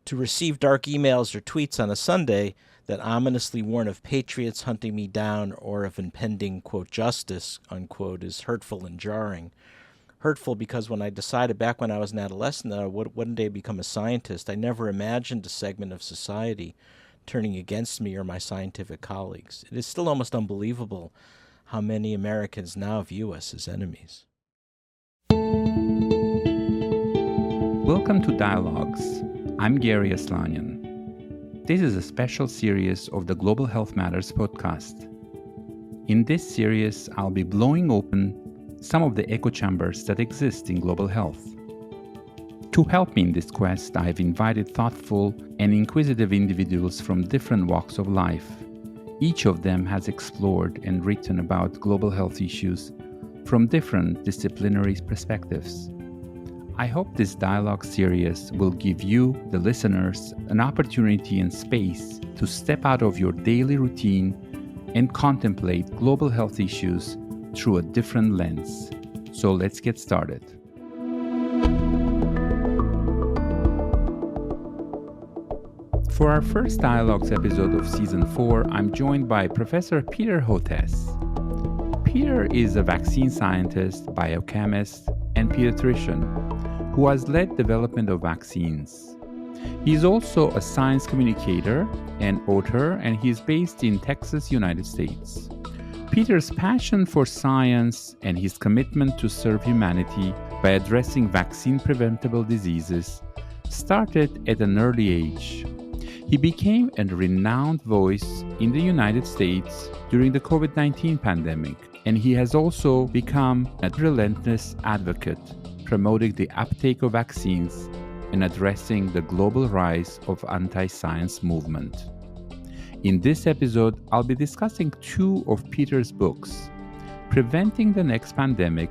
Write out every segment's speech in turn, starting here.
to receive dark emails or tweets on a Sunday that ominously warn of patriots hunting me down or of impending, quote, justice, unquote, is hurtful and jarring. Hurtful because when I decided back when I was an adolescent that I would one day become a scientist, I never imagined a segment of society turning against me or my scientific colleagues. It is still almost unbelievable how many Americans now view us as enemies. Welcome to Dialogues. I'm Garry Aslanyan. This is a special series of the Global Health Matters podcast. In this series, I'll be blowing open some of the echo chambers that exist in global health. To help me in this quest, I've invited thoughtful and inquisitive individuals from different walks of life. Each of them has explored and written about global health issues from different disciplinary perspectives. I hope this dialogue series will give you, the listeners, an opportunity and space to step out of your daily routine and contemplate global health issues through a different lens. So let's get started. For our first Dialogues episode of Season 4, I'm joined by Professor Peter Hotez. Peter is a vaccine scientist, biochemist, and pediatrician who has led development of vaccines. He's also a science communicator and author, and he's based in Texas, United States. Peter's passion for science and his commitment to serve humanity by addressing vaccine-preventable diseases started at an early age. He became a renowned voice in the United States during the COVID-19 pandemic, and he has also become a relentless advocate promoting the uptake of vaccines and addressing the global rise of anti-science movement. In this episode, I'll be discussing two of Peter's books, Preventing the Next Pandemic,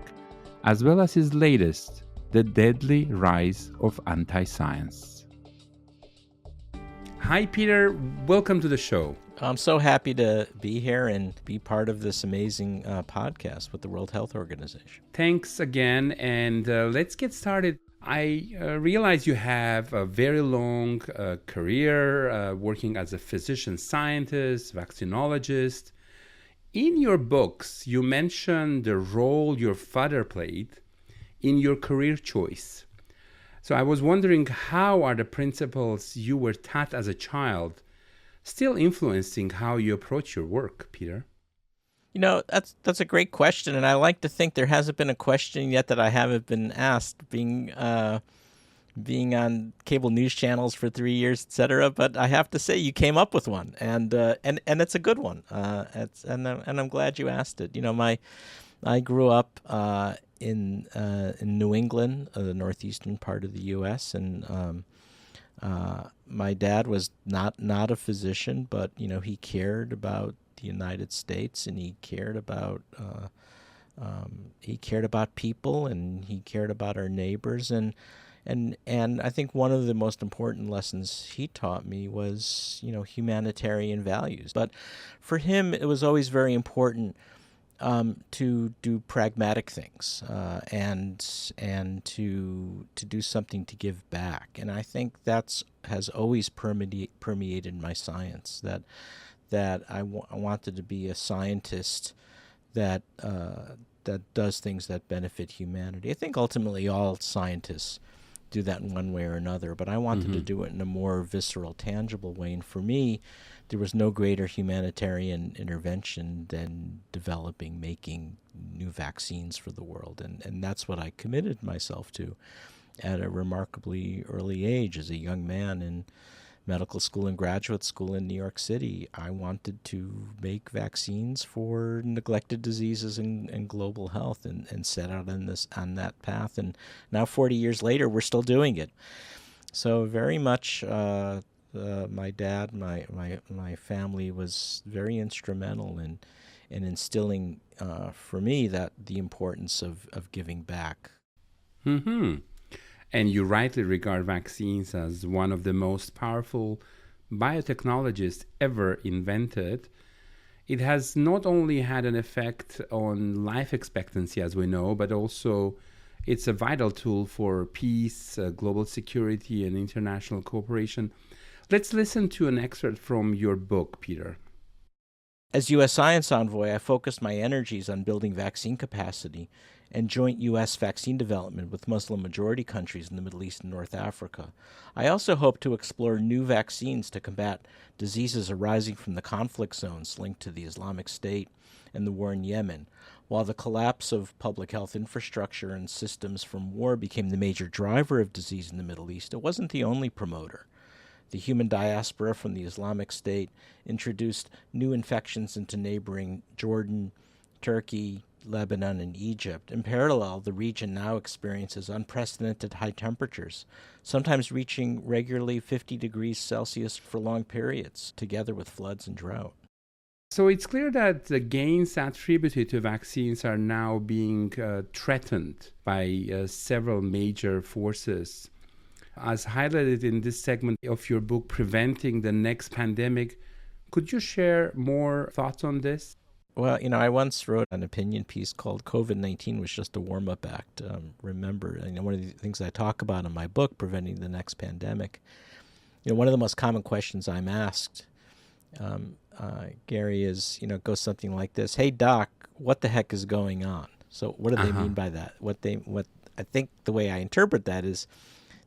as well as his latest, The Deadly Rise of Anti-Science. Hi, Peter. Welcome to the show. I'm so happy to be here and be part of this amazing podcast with the World Health Organization. Thanks again, and let's get started. I realize you have a very long career working as a physician scientist, vaccinologist. In your books, you mention the role your father played in your career choice. So I was wondering, how are the principles you were taught as a child still influencing how you approach your work, Peter? You know, that's a great question, and I like to think there hasn't been a question yet that I haven't been asked, being on cable news channels for 3 years, etc. But I have to say, you came up with one, and it's a good one. And I'm glad you asked it. You know, I grew up in New England, the northeastern part of the U.S., and my dad was not a physician, but you know, he cared about the United States, and he cared about people, and he cared about our neighbors, and I think one of the most important lessons he taught me was, you know, humanitarian values. But for him, it was always very important to do pragmatic things and to do something to give back. And I think has always permeated my science, that I wanted to be a scientist that does things that benefit humanity. I think ultimately all scientists do that in one way or another, but I wanted to do it in a more visceral, tangible way. And for me, there was no greater humanitarian intervention than making new vaccines for the world. And that's what I committed myself to at a remarkably early age. As a young man in medical school and graduate school in New York City, I wanted to make vaccines for neglected diseases and global health, and set out on that path. And now 40 years later, we're still doing it. So very much my dad, my family was very instrumental in instilling for me that the importance of giving back. Mm-hmm. And you rightly regard vaccines as one of the most powerful biotechnologies ever invented. It has not only had an effect on life expectancy, as we know, but also It's a vital tool for peace, global security, and international cooperation. Let's listen to an excerpt from your book, Peter. As U.S. Science Envoy, I focused my energies on building vaccine capacity and joint U.S. vaccine development with Muslim-majority countries in the Middle East and North Africa. I also hope to explore new vaccines to combat diseases arising from the conflict zones linked to the Islamic State and the war in Yemen. While the collapse of public health infrastructure and systems from war became the major driver of disease in the Middle East, it wasn't the only promoter. The human diaspora from the Islamic State introduced new infections into neighboring Jordan, Turkey, Lebanon, and Egypt. In parallel, the region now experiences unprecedented high temperatures, sometimes reaching regularly 50 degrees Celsius for long periods, together with floods and drought. So it's clear that the gains attributed to vaccines are now being threatened by several major forces. As highlighted in this segment of your book, Preventing the Next Pandemic, could you share more thoughts on this? Well, I once wrote an opinion piece called COVID-19 was just a warm-up act. Remember, one of the things I talk about in my book, Preventing the Next Pandemic, one of the most common questions I'm asked, Gary, is, goes something like this: "Hey, Doc, what the heck is going on?" So what do they mean by that? What I think the way I interpret that is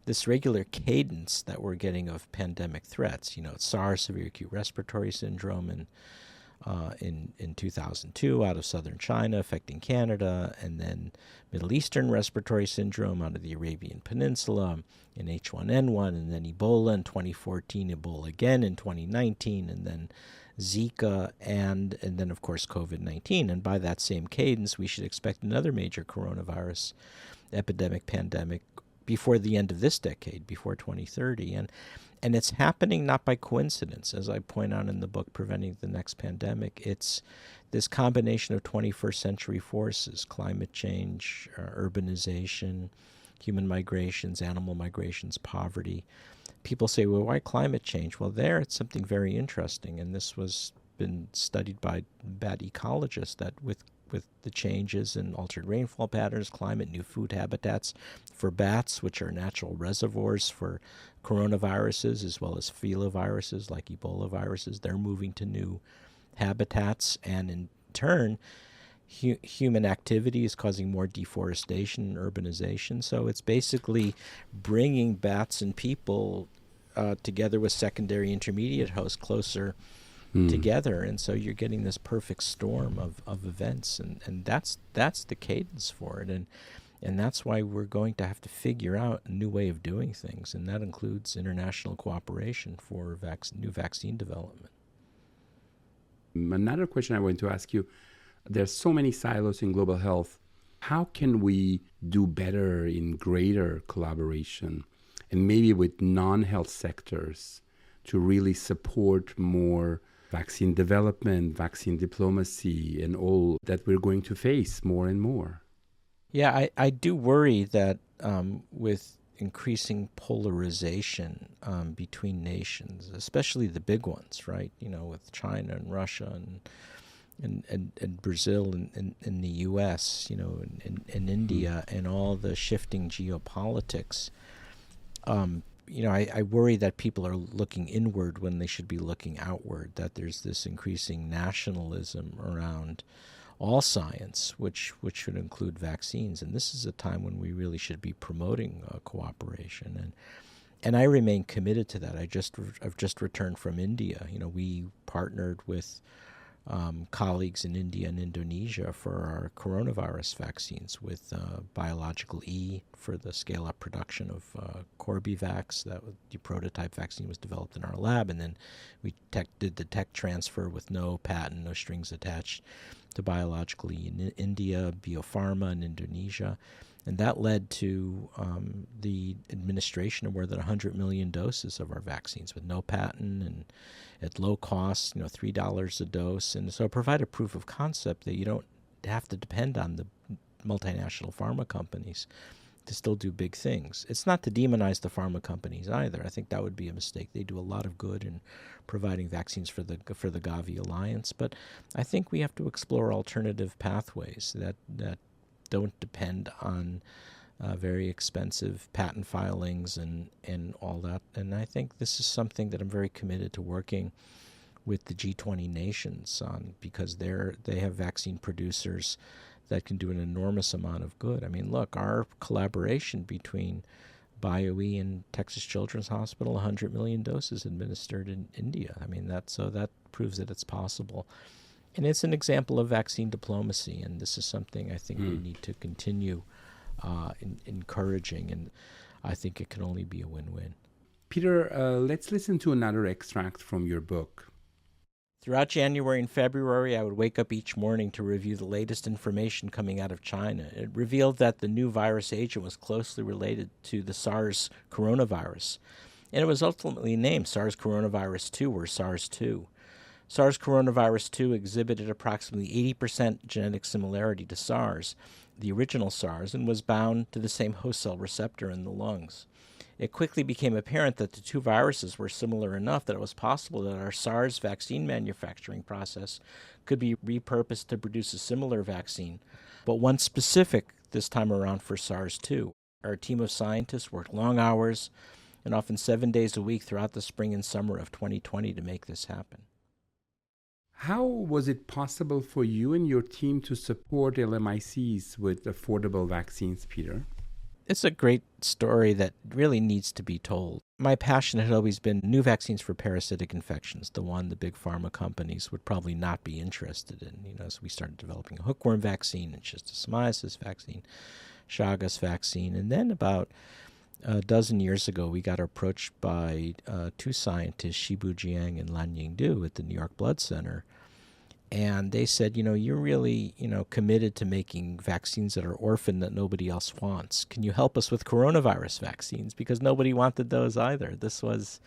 this regular cadence that we're getting of pandemic threats. SARS, severe acute respiratory syndrome, in 2002 out of southern China affecting Canada, and then Middle Eastern respiratory syndrome out of the Arabian Peninsula in H1N1, and then Ebola in 2014, Ebola again in 2019, and then Zika, and then, of course, COVID-19. And by that same cadence, we should expect another major coronavirus epidemic, pandemic, before the end of this decade, before 2030. And it's happening not by coincidence. As I point out in the book, Preventing the Next Pandemic, it's this combination of 21st century forces: climate change, urbanization, human migrations, animal migrations, poverty. People say, well, why climate change? Well, it's something very interesting, and this was been studied by bat ecologists, that with the changes in altered rainfall patterns, climate, new food habitats for bats, which are natural reservoirs for coronaviruses as well as filoviruses like Ebola viruses, they're moving to new habitats, and in turn, human activity is causing more deforestation and urbanization. So it's basically bringing bats and people together with secondary intermediate hosts closer together, and so you're getting this perfect storm of events, and that's the cadence for it, and that's why we're going to have to figure out a new way of doing things, and that includes international cooperation for new vaccine development. Another question I want to ask you: there's so many silos in global health. How can we do better in greater collaboration, and maybe with non-health sectors, to really support more vaccine development, vaccine diplomacy, and all that we're going to face more and more? Yeah, I do worry that with increasing polarization between nations, especially the big ones, right? With China and Russia and Brazil and the U.S., and India, and all the shifting geopolitics. I worry that people are looking inward when they should be looking outward, that there's this increasing nationalism around all science, which should include vaccines. And this is a time when we really should be promoting cooperation. And I remain committed to that. I've just returned from India. We partnered with colleagues in India and Indonesia for our coronavirus vaccines with biological E for the scale-up production of Corbevax. The prototype vaccine was developed in our lab, and then we did the tech transfer with no patent, no strings attached, to biological E in India, Biopharma in Indonesia. And that led to the administration of more than 100 million doses of our vaccines with no patent and at low cost, $3 a dose. And so it provided proof of concept that you don't have to depend on the multinational pharma companies to still do big things. It's not to demonize the pharma companies either. I think that would be a mistake. They do a lot of good in providing vaccines for the Gavi Alliance. But I think we have to explore alternative pathways that don't depend on very expensive patent filings and all that. And I think this is something that I'm very committed to working with the G20 nations on, because they have vaccine producers that can do an enormous amount of good. I mean, look, our collaboration between BioE and Texas Children's Hospital, 100 million doses administered in India. I mean, that proves that it's possible. And it's an example of vaccine diplomacy, and this is something I think we need to continue encouraging, and I think it can only be a win-win. Peter, let's listen to another extract from your book. Throughout January and February, I would wake up each morning to review the latest information coming out of China. It revealed that the new virus agent was closely related to the SARS coronavirus, and it was ultimately named SARS coronavirus 2 or SARS-2. SARS coronavirus 2 exhibited approximately 80% genetic similarity to SARS, the original SARS, and was bound to the same host cell receptor in the lungs. It quickly became apparent that the two viruses were similar enough that it was possible that our SARS vaccine manufacturing process could be repurposed to produce a similar vaccine, but one specific this time around for SARS-2. Our team of scientists worked long hours and often 7 days a week throughout the spring and summer of 2020 to make this happen. How was it possible for you and your team to support LMICs with affordable vaccines, Peter? It's a great story that really needs to be told. My passion had always been new vaccines for parasitic infections, the one the big pharma companies would probably not be interested in. So we started developing a hookworm vaccine and schistosomiasis vaccine, Chagas vaccine, and then about a dozen years ago, we got approached by two scientists, Shibu Jiang and Lan Yingdu at the New York Blood Center. And they said, you're really, committed to making vaccines that are orphaned that nobody else wants. Can you help us with coronavirus vaccines? Because nobody wanted those either. This was,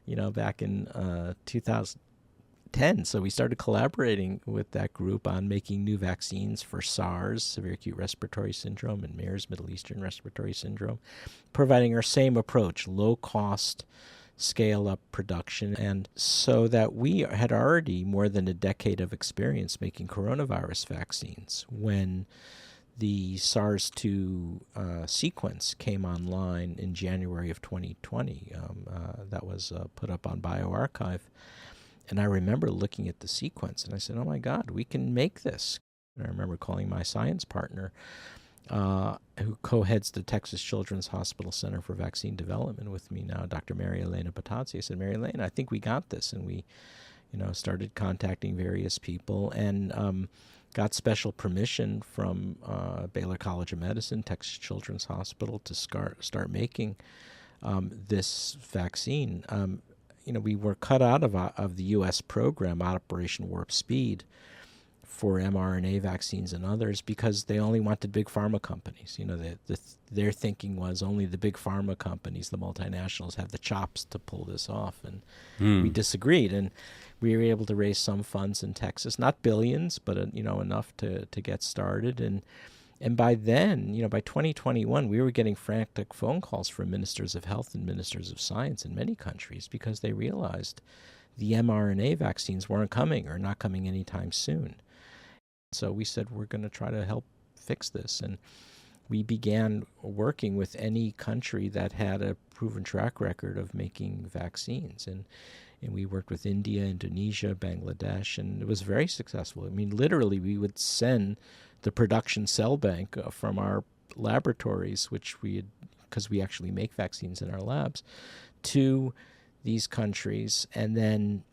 back in 2010. So we started collaborating with that group on making new vaccines for SARS, severe acute respiratory syndrome, and MERS, Middle Eastern respiratory syndrome, providing our same approach, low-cost, scale-up production. And so that we had already more than a decade of experience making coronavirus vaccines when the SARS-2 sequence came online in January of 2020. That was put up on bioRxiv. And I remember looking at the sequence and I said, oh my God, we can make this. And I remember calling my science partner, who co-heads the Texas Children's Hospital Center for Vaccine Development with me now, Dr. Maria Elena Bottazzi. I said, Maria Elena, I think we got this. And we, started contacting various people and got special permission from Baylor College of Medicine, Texas Children's Hospital to start making this vaccine. We were cut out of the U.S. program, Operation Warp Speed, for mRNA vaccines and others because they only wanted big pharma companies. Their thinking was only the big pharma companies, the multinationals, have the chops to pull this off. And we disagreed. And we were able to raise some funds in Texas, not billions, but enough to get started. And by then, by 2021, we were getting frantic phone calls from ministers of health and ministers of science in many countries because they realized the mRNA vaccines weren't coming or not coming anytime soon. So we said, we're going to try to help fix this. And we began working with any country that had a proven track record of making vaccines. And we worked with India, Indonesia, Bangladesh, and it was very successful. I mean, literally, we would send the production cell bank from our laboratories, which we had, because we actually make vaccines in our labs, to these countries. And then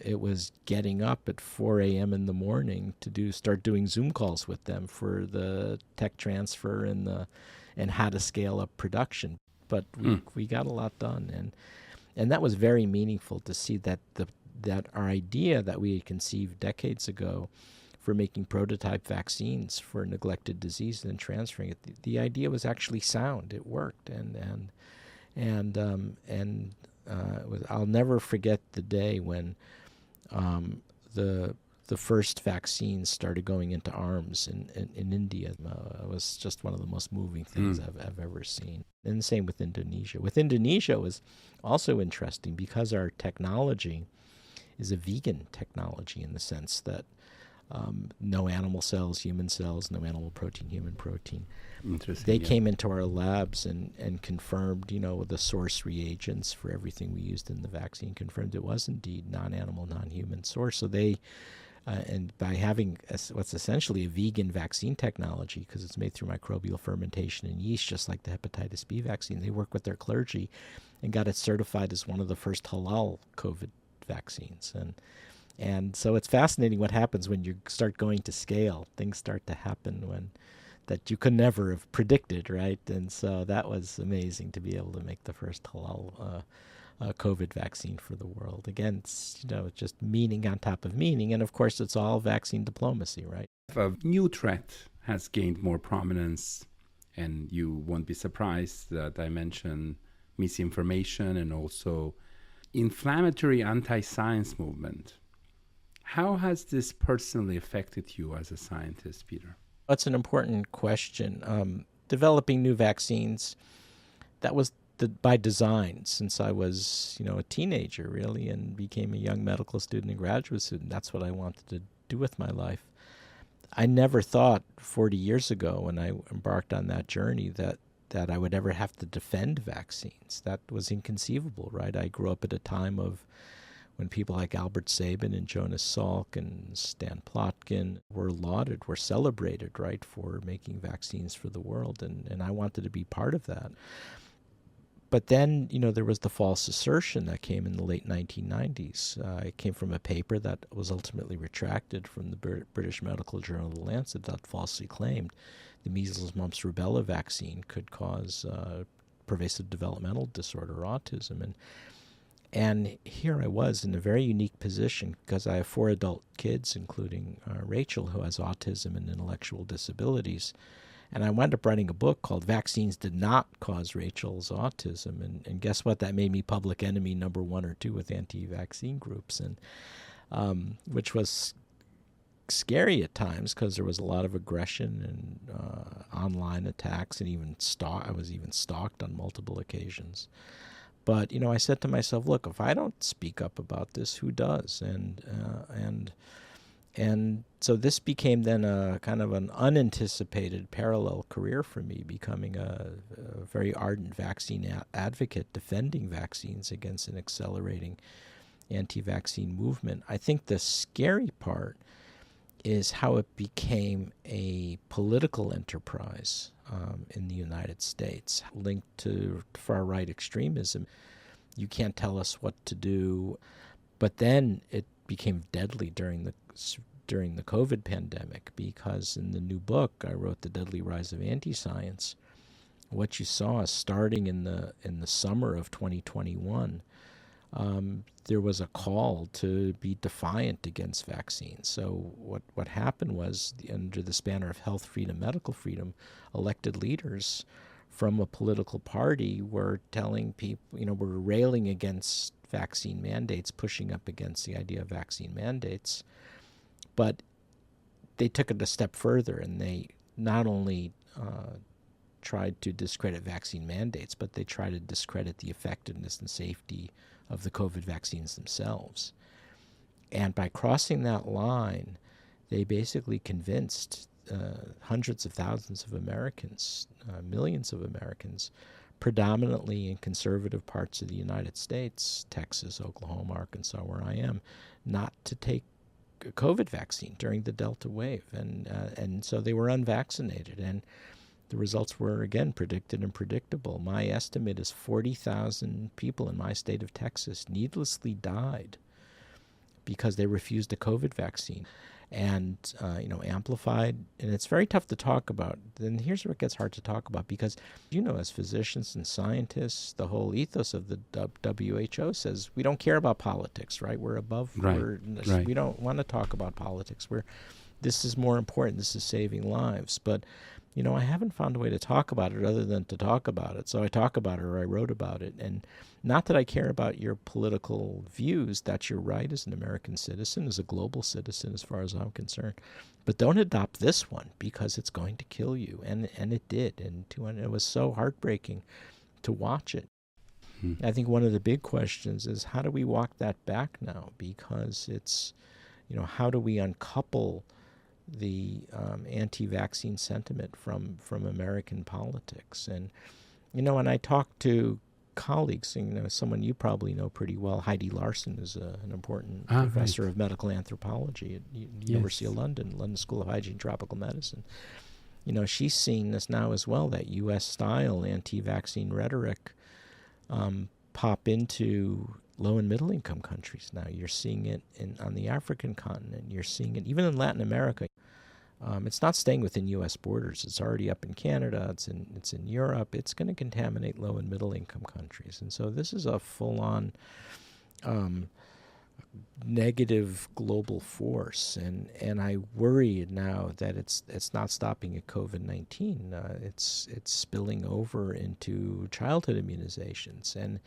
it was getting up at 4 a.m. in the morning to start doing Zoom calls with them for the tech transfer and how to scale up production. But we got a lot done, and that was very meaningful to see that that our idea that we had conceived decades ago for making prototype vaccines for neglected disease and transferring it, the idea was actually sound. It worked, I'll never forget the day when the first vaccines started going into arms in India. It was just one of the most moving things I've ever seen. And the same with Indonesia. With Indonesia, it was also interesting because our technology is a vegan technology in the sense that no animal cells, human cells, no animal protein, human protein. Interesting. They came into our labs and confirmed, the source reagents for everything we used in the vaccine, confirmed it was indeed non-animal, non-human source. So they, and by having what's essentially a vegan vaccine technology, because it's made through microbial fermentation and yeast, just like the hepatitis B vaccine, they work with their clergy and got it certified as one of the first halal COVID vaccines. And so it's fascinating what happens when you start going to scale. Things start to happen that you could never have predicted, right? And so that was amazing to be able to make the first halal COVID vaccine for the world. Again, it's just meaning on top of meaning, and of course, it's all vaccine diplomacy, right? A new threat has gained more prominence, and you won't be surprised that I mention misinformation and also inflammatory anti-science movement. How has this personally affected you as a scientist, Peter? That's an important question. Developing new vaccines, that was by design since I was, a teenager, really, and became a young medical student and graduate student. That's what I wanted to do with my life. I never thought 40 years ago when I embarked on that journey that I would ever have to defend vaccines. That was inconceivable, right? I grew up at a time of when people like Albert Sabin and Jonas Salk and Stan Plotkin were lauded, were celebrated, right, for making vaccines for the world, and I wanted to be part of that. But then, there was the false assertion that came in the late 1990s. It came from a paper that was ultimately retracted from the British medical journal The Lancet that falsely claimed the measles, mumps, rubella vaccine could cause pervasive developmental disorder, autism. And here I was in a very unique position because I have 4 adult kids, including Rachel, who has autism and intellectual disabilities. And I wound up writing a book called Vaccines Did Not Cause Rachel's Autism. And guess what? That made me public enemy number 1 or 2 with anti-vaccine groups, and which was scary at times because there was a lot of aggression and online attacks, and I was even stalked on multiple occasions. But, I said to myself, look, if I don't speak up about this, who does? And so this became then a kind of an unanticipated parallel career for me, becoming a very ardent vaccine advocate, defending vaccines against an accelerating anti-vaccine movement. I think the scary part is how it became a political enterprise in the United States, linked to far-right extremism. You can't tell us what to do. But then it became deadly during the COVID pandemic, because in the new book I wrote, The Deadly Rise of Anti-Science, what you saw starting in the summer of 2021, there was a call to be defiant against vaccines. So what happened was, under the banner of health freedom, medical freedom, elected leaders from a political party were telling people, were railing against vaccine mandates, pushing up against the idea of vaccine mandates. But they took it a step further, and they not only tried to discredit vaccine mandates, but they tried to discredit the effectiveness and safety of the COVID vaccines themselves. And by crossing that line, they basically convinced hundreds of thousands of Americans, millions of Americans, predominantly in conservative parts of the United States, Texas, Oklahoma, Arkansas, where I am, not to take a COVID vaccine during the Delta wave. And so they were unvaccinated. And the results were, again, predicted and predictable. My estimate is 40,000 people in my state of Texas needlessly died because they refused a COVID vaccine. And, amplified, and it's very tough to talk about. Then here's where it gets hard to talk about, because, as physicians and scientists, the whole ethos of the WHO says we don't care about politics, right? We're above, Right. We don't want to talk about politics. This is more important. This is saving lives. But, I haven't found a way to talk about it other than to talk about it. So I talk about it, or I wrote about it. And not that I care about your political views. That's your right as an American citizen, as a global citizen, as far as I'm concerned. But don't adopt this one, because it's going to kill you. And it did. And it was so heartbreaking to watch it. I think one of the big questions is, how do we walk that back now? Because it's how do we uncouple the anti-vaccine sentiment from American politics? And, when I talk to colleagues, someone you probably know pretty well, Heidi Larson is an important professor right. of medical anthropology at University of London School of Hygiene and Tropical Medicine. She's seeing this now as well, that U.S.-style anti-vaccine rhetoric pop into low and middle income countries now. You're seeing it on the African continent. You're seeing it even in Latin America. It's not staying within U.S. borders. It's already up in Canada. It's in Europe. It's going to contaminate low and middle income countries. And so this is a full-on negative global force. And I worry now that it's not stopping at COVID-19. It's spilling over into childhood immunizations. And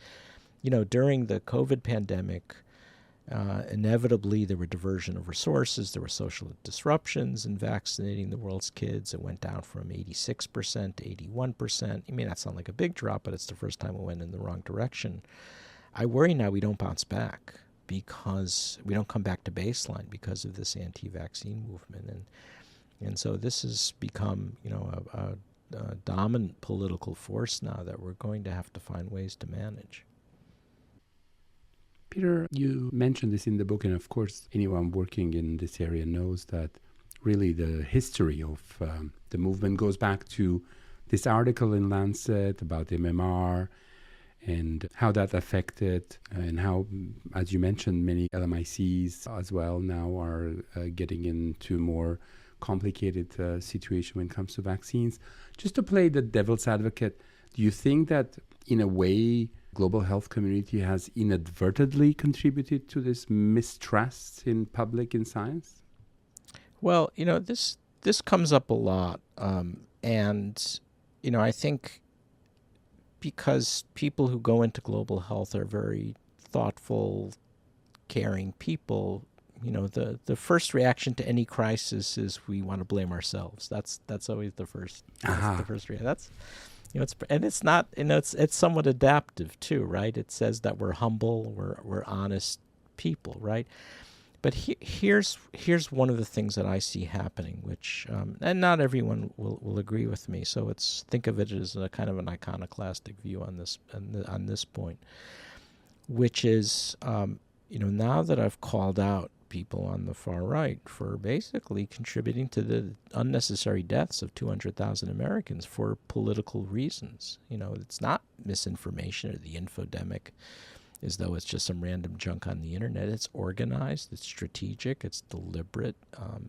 during the COVID pandemic, inevitably there were diversion of resources, there were social disruptions in vaccinating the world's kids. It went down from 86% to 81%. It may not sound like a big drop, but it's the first time it went in the wrong direction. I worry now we don't bounce back, because we don't come back to baseline because of this anti-vaccine movement. And so this has become, a dominant political force now that we're going to have to find ways to manage. Peter, you mentioned this in the book, and of course anyone working in this area knows that really the history of the movement goes back to this article in Lancet about MMR and how that affected, and how, as you mentioned, many LMICs as well now are getting into more complicated situation when it comes to vaccines. Just to play the devil's advocate, do you think that in a way global health community has inadvertently contributed to this mistrust in public in science? Well, this comes up a lot, and I think because people who go into global health are very thoughtful, caring people, the first reaction to any crisis is we want to blame ourselves. That's always the first. That's the first reaction. That's it's not, it's somewhat adaptive too, right? It says that we're humble, we're honest people, right? But here's one of the things that I see happening, which and not everyone will agree with me. So think of it as a kind of an iconoclastic view on this point, which is now that I've called out people on the far right for basically contributing to the unnecessary deaths of 200,000 Americans for political reasons. It's not misinformation or the infodemic as though it's just some random junk on the internet. It's organized, it's strategic, it's deliberate,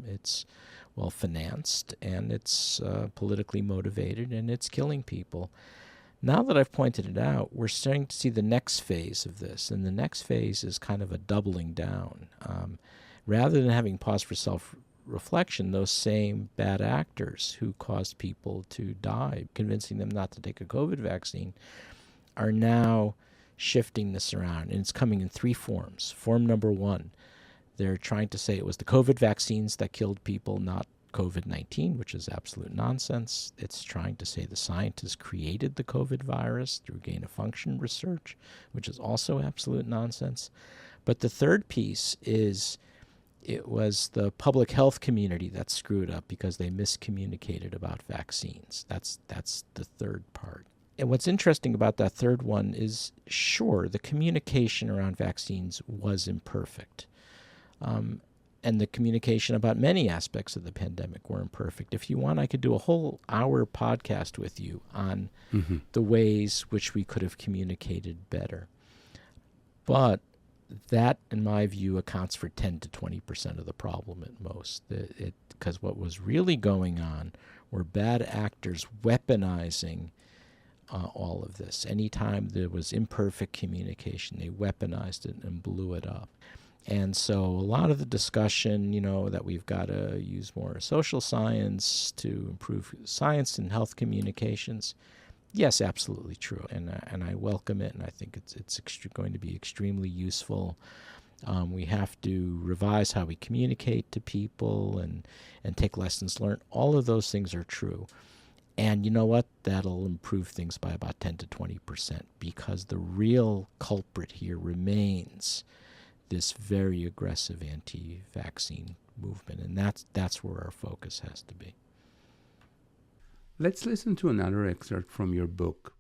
it's well-financed, and it's politically motivated, and it's killing people. Now that I've pointed it out, we're starting to see the next phase of this, and the next phase is kind of a doubling down. Rather than having pause for self-reflection, those same bad actors who caused people to die, convincing them not to take a COVID vaccine, are now shifting this around, and it's coming in three forms. Form number one, they're trying to say it was the COVID vaccines that killed people, not COVID-19, which is absolute nonsense. It's trying to say the scientists created the COVID virus through gain-of-function research, which is also absolute nonsense. But the third piece is it was the public health community that screwed up because they miscommunicated about vaccines. That's the third part. And what's interesting about that third one is, sure, the communication around vaccines was imperfect. And the communication about many aspects of the pandemic were imperfect. If you want, I could do a whole hour podcast with you on the ways which we could have communicated better. But that, in my view, accounts for 10 to 20% of the problem at most. Because what was really going on were bad actors weaponizing all of this. Anytime there was imperfect communication, they weaponized it and blew it up. And so a lot of the discussion, that we've got to use more social science to improve science and health communications, yes, absolutely true. And I welcome it, and I think it's going to be extremely useful. We have to revise how we communicate to people and take lessons learned. All of those things are true. And you know what? That'll improve things by about 10 to 20%, because the real culprit here remains this very aggressive anti-vaccine movement, and that's where our focus has to be. Let's listen to another excerpt from your book.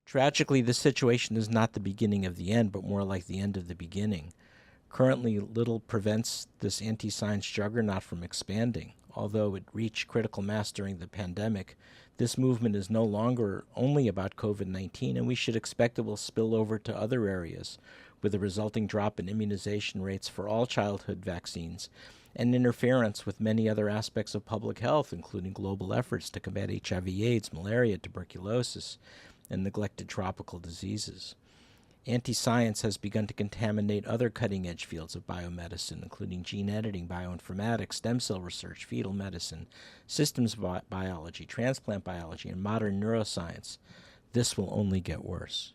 Tragically, this situation is not the beginning of the end, but more like the end of the beginning. Currently, little prevents this anti-science juggernaut from expanding. Although it reached critical mass during the pandemic, this movement is no longer only about COVID-19, and we should expect it will spill over to other areas, with a resulting drop in immunization rates for all childhood vaccines and interference with many other aspects of public health, including global efforts to combat HIV/AIDS, malaria, tuberculosis, and neglected tropical diseases. Anti-science has begun to contaminate other cutting-edge fields of biomedicine, including gene editing, bioinformatics, stem cell research, fetal medicine, systems biology, transplant biology, and modern neuroscience. This will only get worse.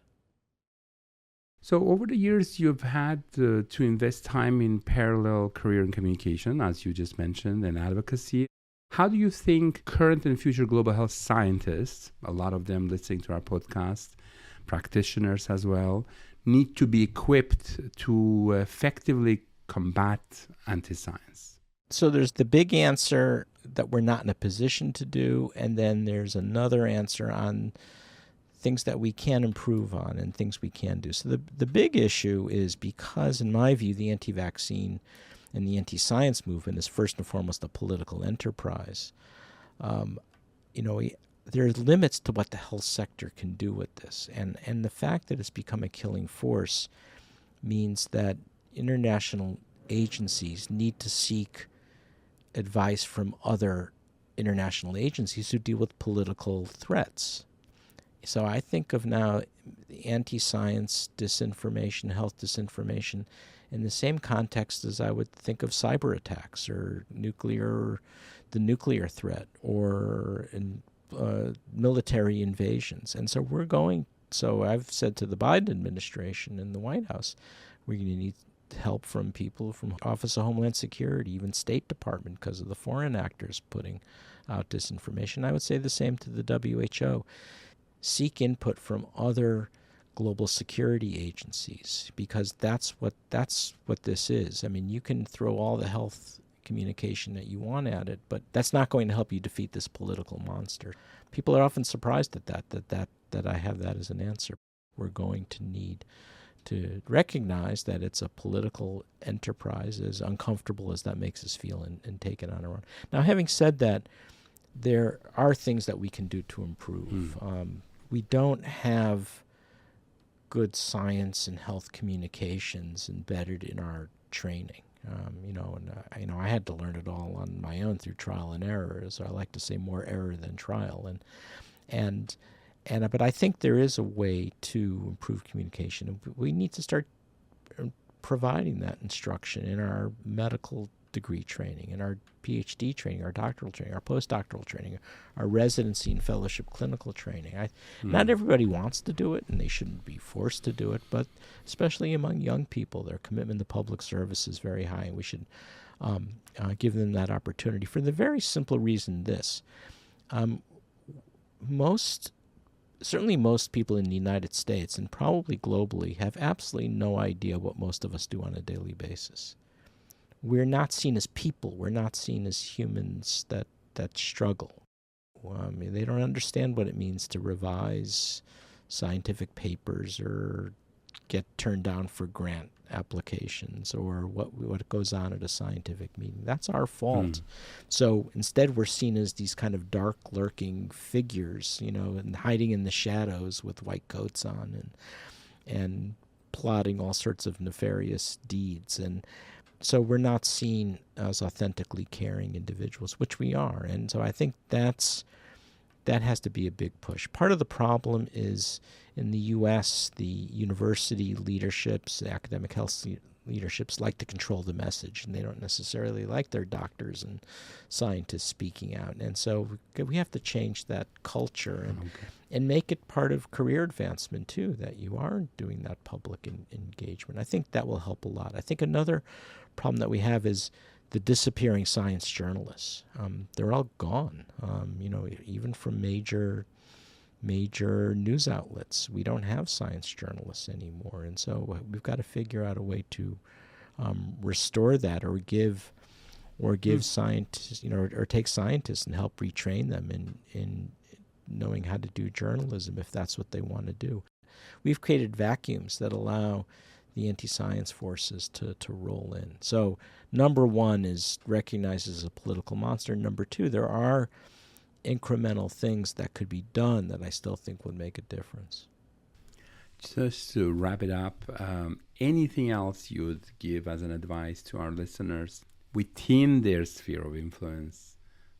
So over the years, you've had to invest time in parallel career in communication, as you just mentioned, and advocacy. How do you think current and future global health scientists, a lot of them listening to our podcast, practitioners as well, need to be equipped to effectively combat anti-science? So there's the big answer that we're not in a position to do, and then there's another answer on things that we can improve on and things we can do. So the big issue is because, in my view, the anti-vaccine and the anti-science movement is first and foremost a political enterprise. There's limits to what the health sector can do with this. And the fact that it's become a killing force means that international agencies need to seek advice from other international agencies who deal with political threats. So I think of now anti-science disinformation, health disinformation, in the same context as I would think of cyber attacks or the nuclear threat or military invasions. And so I've said to the Biden administration and the White House, we're going to need help from people from Office of Homeland Security, even State Department, because of the foreign actors putting out disinformation. I would say the same to the WHO. Seek input from other global security agencies, because that's what this is. I mean, you can throw all the health communication that you want at it, but that's not going to help you defeat this political monster. People are often surprised at that I have that as an answer. We're going to need to recognize that it's a political enterprise, as uncomfortable as that makes us feel, and take it on our own. Now, having said that, there are things that we can do to improve. We don't have good science and health communications embedded in our training. I had to learn it all on my own through trial and error. So I like to say more error than trial. But I think there is a way to improve communication. We need to start providing that instruction in our medical degree training, in our PhD training, our doctoral training, our postdoctoral training, our residency and fellowship clinical training. Not everybody wants to do it, and they shouldn't be forced to do it, but especially among young people, their commitment to public service is very high, and we should give them that opportunity for the very simple reason this. Most people in the United States, and probably globally, have absolutely no idea what most of us do on a daily basis. We're not seen as people. We're not seen as humans that struggle. They don't understand what it means to revise scientific papers or get turned down for grant applications or what goes on at a scientific meeting. That's our fault. So instead we're seen as these kind of dark lurking figures, and hiding in the shadows with white coats on and plotting all sorts of nefarious deeds. And so we're not seen as authentically caring individuals, which we are. And so I think that has to be a big push. Part of the problem is in the U.S., the university leaderships, the academic health leaderships like to control the message, and they don't necessarily like their doctors and scientists speaking out. And so we have to change that culture and make it part of career advancement, too, that you are doing that public engagement. I think that will help a lot. I think another problem that we have is the disappearing science journalists. They're all gone, even from major major news outlets. We don't have science journalists anymore, and so we've got to figure out a way to restore that, or give scientists, or take scientists and help retrain them in knowing how to do journalism if that's what they want to do. We've created vacuums that allow the anti-science forces to roll in. So number one is recognized as a political monster. Number two, there are incremental things that could be done that I still think would make a difference. Just to wrap it up, anything else you would give as an advice to our listeners within their sphere of influence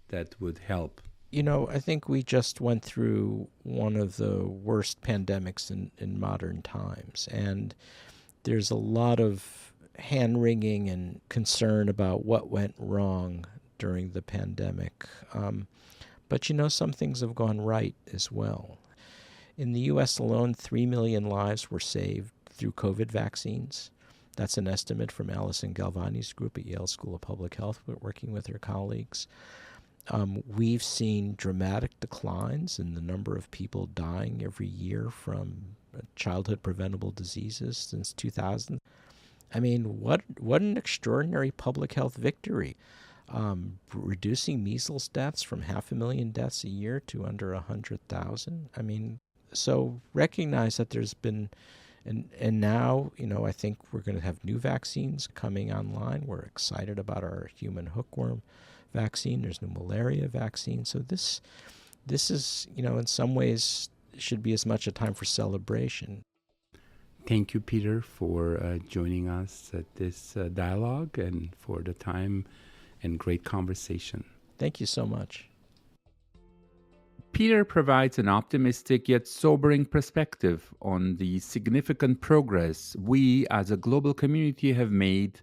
that would help? I think we just went through one of the worst pandemics in modern times, and there's a lot of hand-wringing and concern about what went wrong during the pandemic. But some things have gone right as well. In the U.S. alone, 3 million lives were saved through COVID vaccines. That's an estimate from Alison Galvani's group at Yale School of Public Health, working with her colleagues. We've seen dramatic declines in the number of people dying every year from childhood preventable diseases since 2000. I mean, what an extraordinary public health victory. Reducing measles deaths from 500,000 deaths a year to under 100,000. I mean, so recognize that there's been, and now, I think we're going to have new vaccines coming online. We're excited about our human hookworm vaccine. There's new malaria vaccine. So this is, in some ways, should be as much a time for celebration. Thank you, Peter, for joining us at this dialogue and for the time and great conversation. Thank you so much. Peter provides an optimistic yet sobering perspective on the significant progress we as a global community have made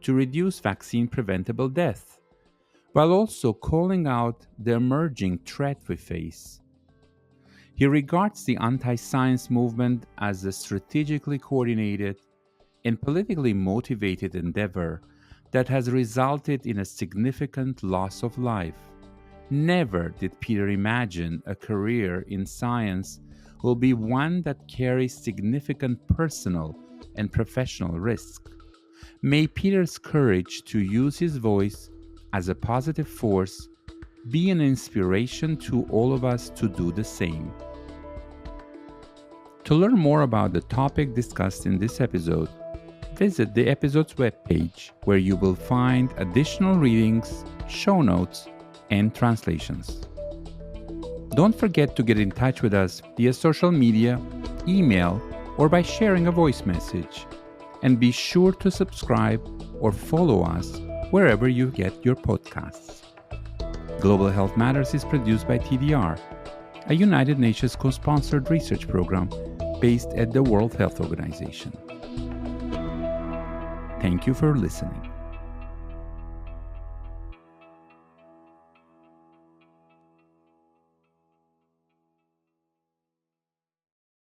to reduce vaccine-preventable death, while also calling out the emerging threat we face. He regards the anti-science movement as a strategically coordinated and politically motivated endeavor that has resulted in a significant loss of life. Never did Peter imagine a career in science will be one that carries significant personal and professional risk. May Peter's courage to use his voice as a positive force be an inspiration to all of us to do the same. To learn more about the topic discussed in this episode, visit the episode's webpage, where you will find additional readings, show notes, and translations. Don't forget to get in touch with us via social media, email, or by sharing a voice message. And be sure to subscribe or follow us wherever you get your podcasts. Global Health Matters is produced by TDR, a United Nations co-sponsored research program based at the World Health Organization. Thank you for listening.